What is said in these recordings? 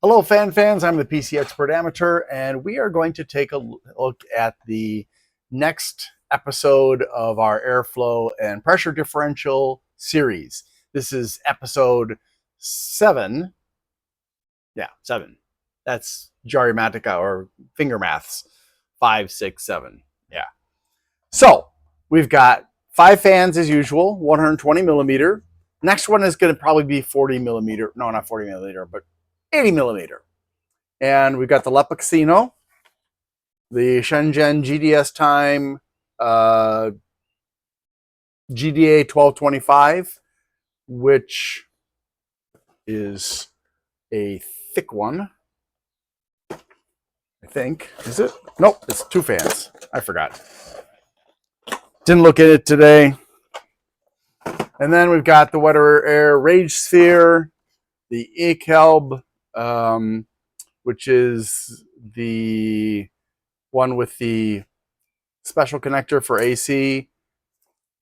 Hello, fans. I'm the PC Expert Amateur, and we are going to take a look at the next episode of our airflow and pressure differential series. This is episode 7. Yeah, 7. That's Jarimatica or finger maths. 5, 6, 7. Yeah. So we've got 5 fans as usual, 120 millimeter. Next one is going to probably be 40 millimeter. No, not 40 millimeter, but 80 millimeter. And we've got the Lepa Casino, the Shenzhen GDSTime GDA 1225, which is a thick one, I think. Is it? Nope, it's 2 fans. I forgot. Didn't look at it today. And then we've got the WDERAIR Rage Sphere, the Eakhelb, which is the one with the special connector for AC,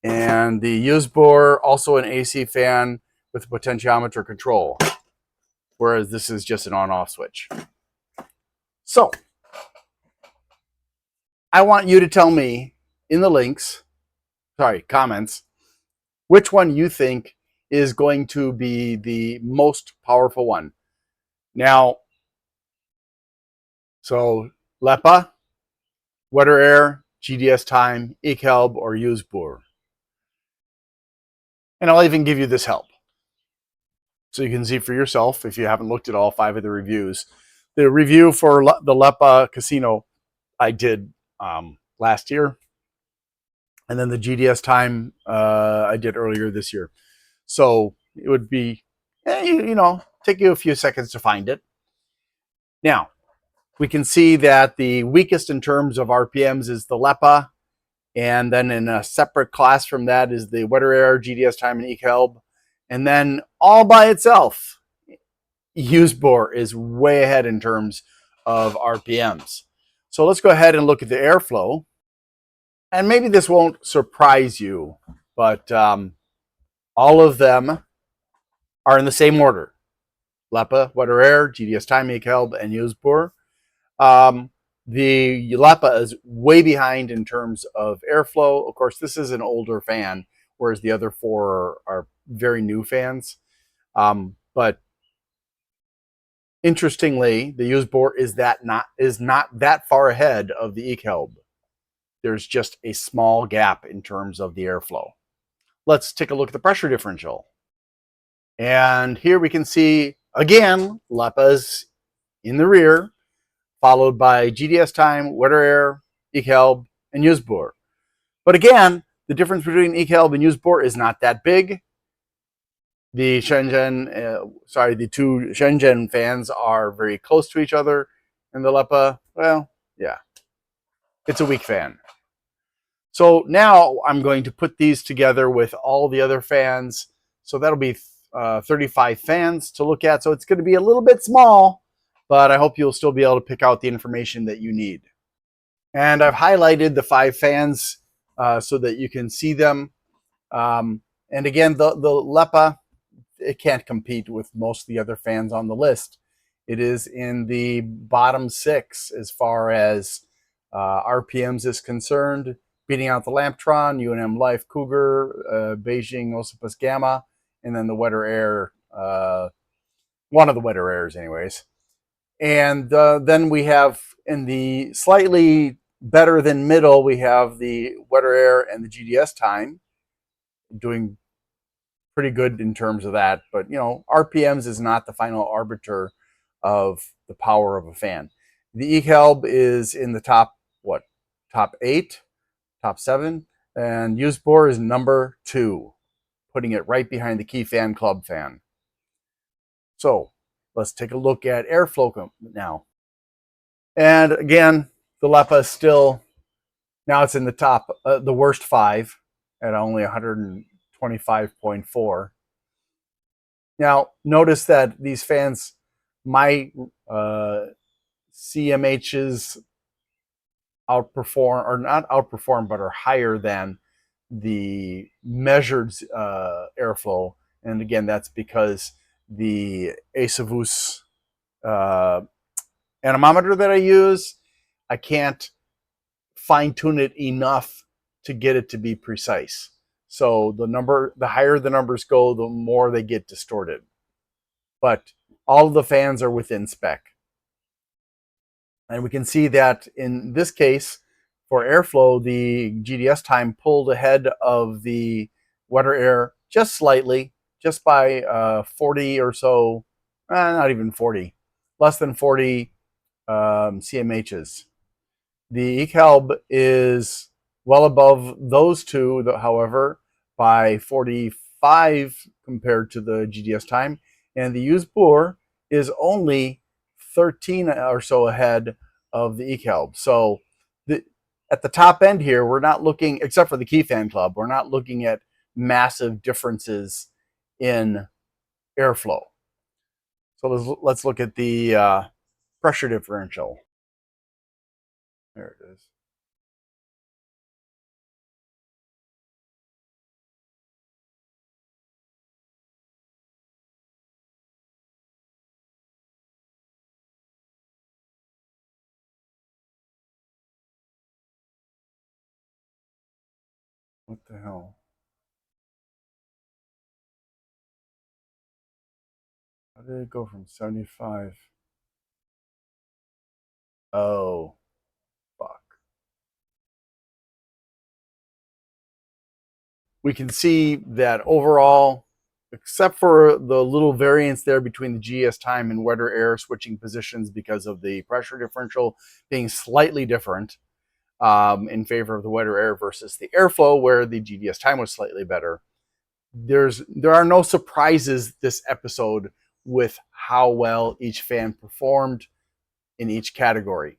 and the Yeuzbur, also an AC fan with a potentiometer control, whereas this is just an on-off switch. So I want you to tell me in the comments, which one you think is going to be the most powerful one. Now, so Lepa, WDERAIR, GDSTime, Eakhelb, or Yeuzbur. And I'll even give you this help, so you can see for yourself if you haven't looked at all 5 of the reviews. The review for the Lepa Casino I did last year, and then the GDSTime I did earlier this year. So it would be, take you a few seconds to find it. Now, we can see that the weakest in terms of RPMs is the Lepa, and then in a separate class from that is the WDERAIR, GDSTime, and Eakhelb. And then all by itself, Yeuzbur is way ahead in terms of RPMs. So let's go ahead and look at the airflow. And maybe this won't surprise you, but all of them are in the same order. Lepa, WDERAIR, GDSTime, Eakhelb, and Yeuzbur. The Lepa is way behind in terms of airflow. Of course, this is an older fan, whereas the other 4 are very new fans. But interestingly, the Yeuzbur is not that far ahead of the Eakhelb. There's just a small gap in terms of the airflow. Let's take a look at the pressure differential. And here we can see, again, Lepa's in the rear, followed by GDSTime, WDERAIR, Eakhelb, and Yeuzbur. But again, the difference between Eakhelb and Yeuzbur is not that big. The the 2 Shenzhen fans are very close to each other, and the Lepa, well, yeah, it's a weak fan. So now I'm going to put these together with all the other fans. So that'll be 35 fans to look at. So it's going to be a little bit small, but I hope you'll still be able to pick out the information that you need. And I've highlighted the 5 fans so that you can see them. And again, the Lepa, it can't compete with most of the other fans on the list. It is in the bottom 6 as far as RPMs is concerned, beating out the Lamptron, UNM Life Cougar, Beijing Ossipus Gamma, and then the WDERAIR, one of the WDERAIRs anyways. And then we have in the slightly better than middle, we have the WDERAIR and the GDSTime doing pretty good in terms of that. But, RPMs is not the final arbiter of the power of a fan. The Eakhelb is in the top 8, top 7, and Yeuzbur is number 2, putting it right behind the Key Fan Club fan. So let's take a look at airflow now. And again, the Lepa is still, now it's in the top, the worst 5 at only 125.4. Now, notice that these fans, my CMHs outperform, or not outperform, but are higher than the measured airflow. And again, that's because the Acevus uh, anemometer that I use, I can't fine tune it enough to get it to be precise. So the higher the numbers go, the more they get distorted. But all of the fans are within spec. And we can see that in this case, for airflow, the GDSTime pulled ahead of the WDERAIR just slightly, just by 40 or so, not even 40, less than 40 CMHs. The Eakhelb is well above those two, however, by 45 compared to the GDSTime. And the Yeuzbur is only 13 or so ahead of the Eakhelb. So at the top end here, we're not looking, except for the Key Fan Club, we're not looking at massive differences in airflow. So let's look at the pressure differential. There it is. What the hell? How did it go from 75? Oh, fuck. We can see that overall, except for the little variance there between the GDSTime and WDERAIR switching positions because of the pressure differential being slightly different in favor of the WDERAIR versus the airflow, where the GDSTime was slightly better. There are no surprises this episode with how well each fan performed in each category.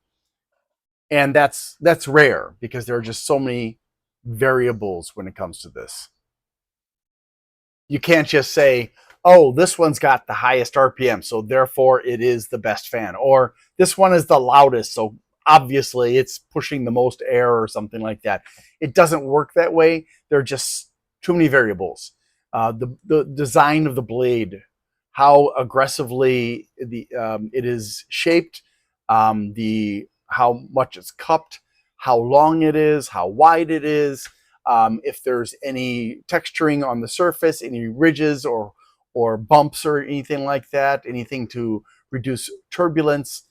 And that's rare because there are just so many variables when it comes to this. You can't just say, oh, this one's got the highest RPM, so therefore it is the best fan. Or this one is the loudest, so obviously it's pushing the most air or something like that. It doesn't work that way. There are just too many variables. The design of the blade, how aggressively it is shaped, how much it's cupped, how long it is, how wide it is, if there's any texturing on the surface, any ridges or bumps or anything like that, anything to reduce turbulence.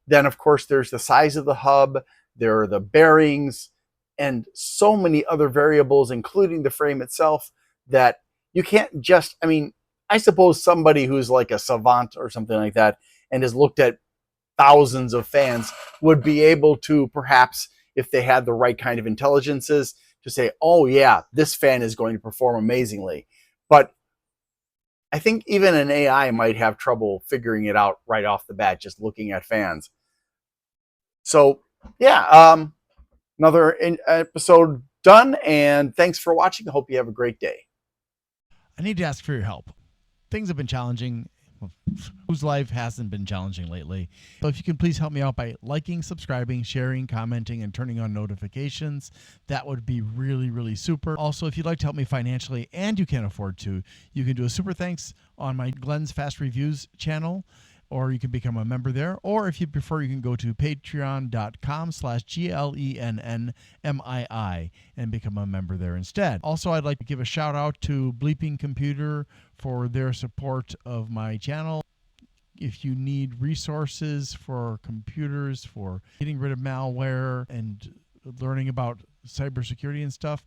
Then, of course, there's the size of the hub, there are the bearings, and so many other variables, including the frame itself, that you can't just, I mean, I suppose somebody who's like a savant or something like that and has looked at thousands of fans would be able to, perhaps, if they had the right kind of intelligences, to say, oh yeah, this fan is going to perform amazingly. But I think even an AI might have trouble figuring it out right off the bat, just looking at fans. So yeah, another episode done, and thanks for watching. I hope you have a great day. I need to ask for your help. Things have been challenging. Whose life hasn't been challenging lately? So if you can please help me out by liking, subscribing, sharing, commenting, and turning on notifications, that would be really, really super. Also, if you'd like to help me financially and you can't afford to, you can do a super thanks on my Glenn's Fast Reviews channel, or you can become a member there. Or if you prefer, you can go to patreon.com/GLENNMII and become a member there instead. Also, I'd like to give a shout out to Bleeping Computer for their support of my channel. If you need resources for computers, for getting rid of malware and learning about cybersecurity and stuff,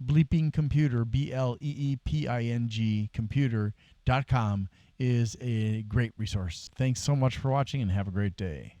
Bleeping Computer, BLEEPING computer.com is a great resource. Thanks so much for watching and have a great day.